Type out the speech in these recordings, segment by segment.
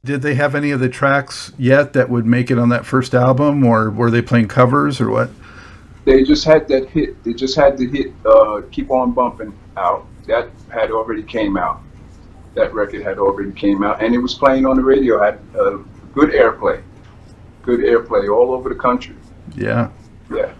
did they have any of the tracks yet that would make it on that first album, or were they playing covers or what? They just had that hit. They just had the hit, "Keep On Bumping" out. That had already came out. That record had already came out, and it was playing on the radio. Had good airplay all over the country. Yeah. Yeah.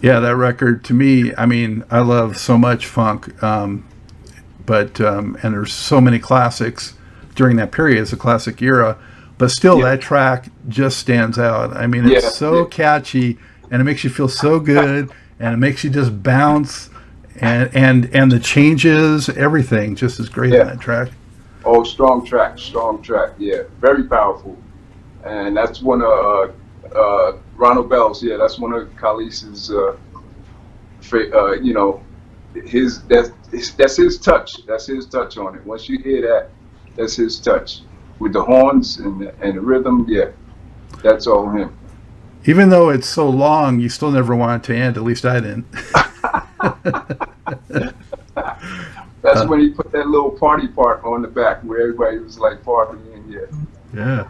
Yeah, that record to me, I mean, I love so much funk, but and there's so many classics during that period. It's a classic era, but still, that track just stands out. I mean, it's so catchy, and it makes you feel so good, and it makes you just bounce, and the changes, everything just is great in that track. Oh, strong track, yeah, very powerful, and that's one of Ronald Bell's. Yeah, that's one of Khalees's. You know, that's his touch. That's his touch on it. Once you hear that, that's his touch with the horns and the rhythm. Yeah, that's all him. Even though it's so long, you still never want it to end. At least I didn't. That's when he put that little party part on the back where everybody was like partying. Yeah.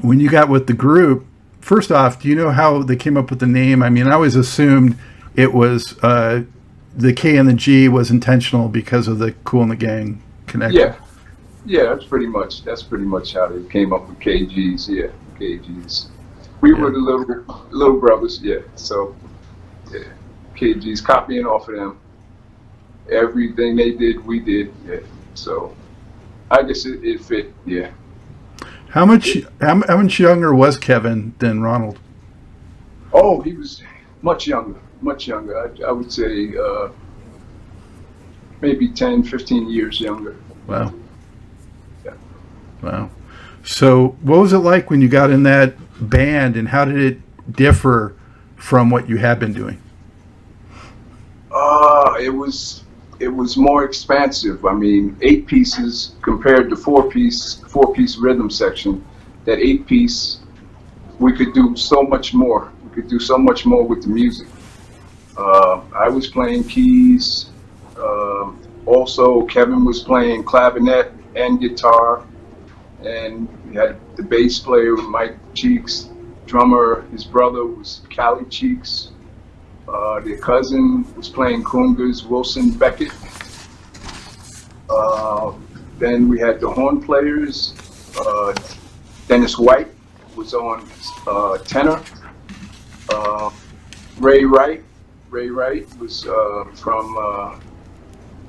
When you got with the group, first off, do you know how they came up with the name? I mean, I always assumed it was the K and the G was intentional because of the Kool and the Gang connection. Yeah, that's pretty much how they came up with KGs. Yeah, KGs. We were the little brothers. Yeah, so KGs, copying off of them. Everything they did, we did. Yeah, so I guess it fit. Yeah. How much younger was Kevin than Ronald? Oh, he was much younger. I would say maybe 10, 15 years younger. Wow. Yeah. Wow. So what was it like when you got in that band, and how did it differ from what you had been doing? It was more expansive. I mean, 8 pieces compared to 4-piece rhythm section. That 8-piece, we could do so much more. We could do so much more with the music. I was playing keys. Also, Kevin was playing clavinet and guitar. And we had the bass player, Mike Cheeks. Drummer, his brother was Callie Cheeks. Their cousin was playing congas, Wilson Beckett. Then we had the horn players. Dennis White was on tenor. Ray Wright was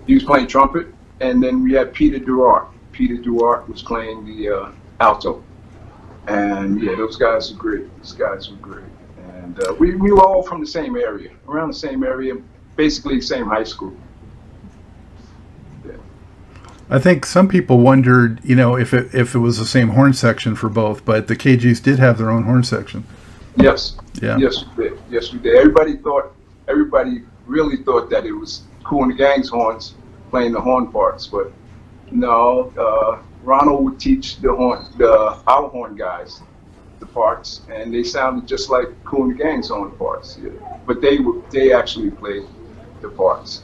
he was playing trumpet. And then we had Peter Duarte. Peter Duarte was playing the alto. And yeah, those guys were great. And we were all from the same area, around the same area, basically same high school. Yeah. I think some people wondered, if it was the same horn section for both, but the KGs did have their own horn section. Yes. Yeah. Yes, we did. Everybody really thought that it was Kool and the Gang's horns playing the horn parts, but no. Ronald would teach our horn guys the parts, and they sounded just like Kool and the Gang's horn parts. Yeah. But they actually played the parts.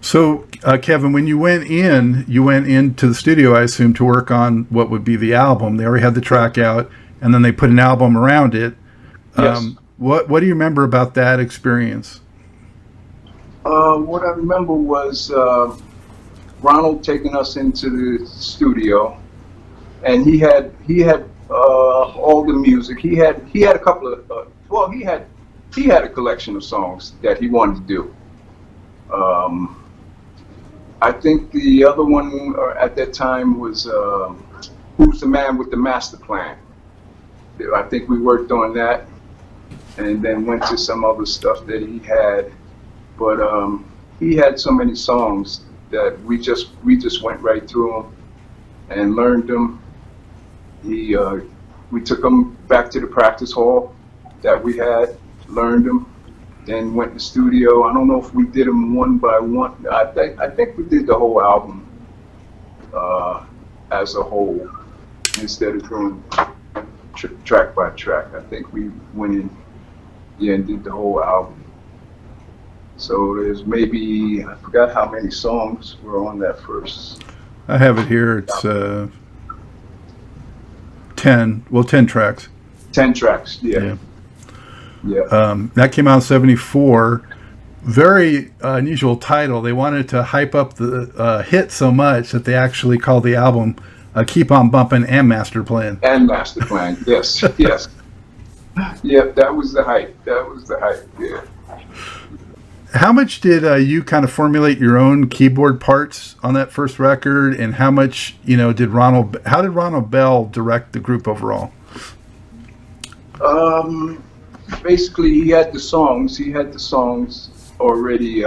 So, Kevin, when you went into the studio, I assume, to work on what would be the album. They already had the track out, and then they put an album around it. Yes. What do you remember about that experience? What I remember was Ronald taking us into the studio, and he had all the music. He had a couple of he had a collection of songs that he wanted to do. I think the other one at that time was Who's the Man with the Master Plan? I think we worked on that, and then went to some other stuff that he had. But he had so many songs that we just went right through them and learned them. We took them back to the practice hall that we had, learned them, then went to the studio. I don't know if we did them one by one. I think we did the whole album as a whole instead of doing track by track. I think we went in and did the whole album. So there's maybe, I forgot how many songs were on that first. I have it here. It's 10 tracks. 10 tracks, yeah. That came out in 74. Very unusual title. They wanted to hype up the hit so much that they actually called the album Keep On Bumpin' and Master Plan. And Master Plan, yes, yes. Yep, that was the hype. Yeah. How much did you kind of formulate your own keyboard parts on that first record, and how much, how did Ronald Bell direct the group overall? Basically, he had the songs already.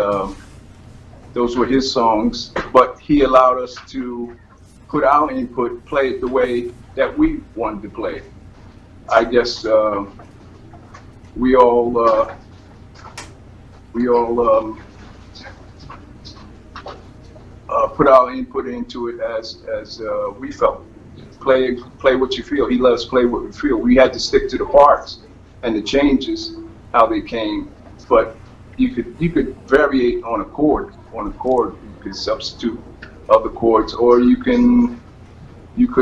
Those were his songs, but he allowed us to put our input, play it the way that we wanted to play it. I guess we all put our input into it as we felt. Play what you feel. He let us play what we feel. We had to stick to the parts and the changes, how they came, but you could variate on a chord. You could substitute other chords, or you could use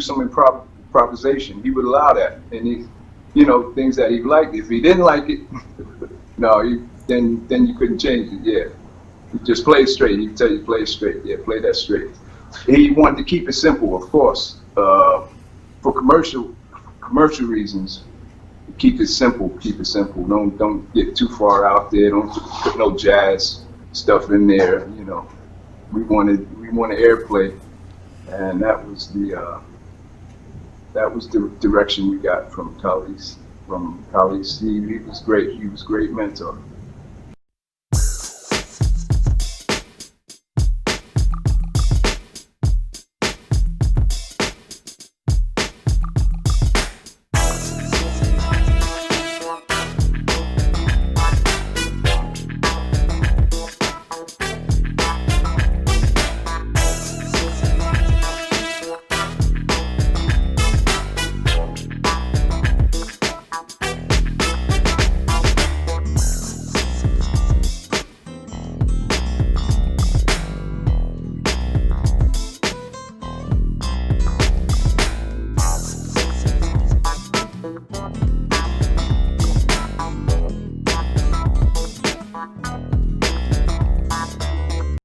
some improvisation. He would allow that, and things that he liked. If he didn't like it, then you couldn't change it. Yeah, you just play it straight. He'd tell you play it straight. Yeah, play that straight. He wanted to keep it simple, of course, for commercial reasons. Keep it simple. Don't get too far out there. Don't put no jazz stuff in there. We wanted airplay, and that was the direction we got from colleagues. Steve, he was great. He was a great mentor.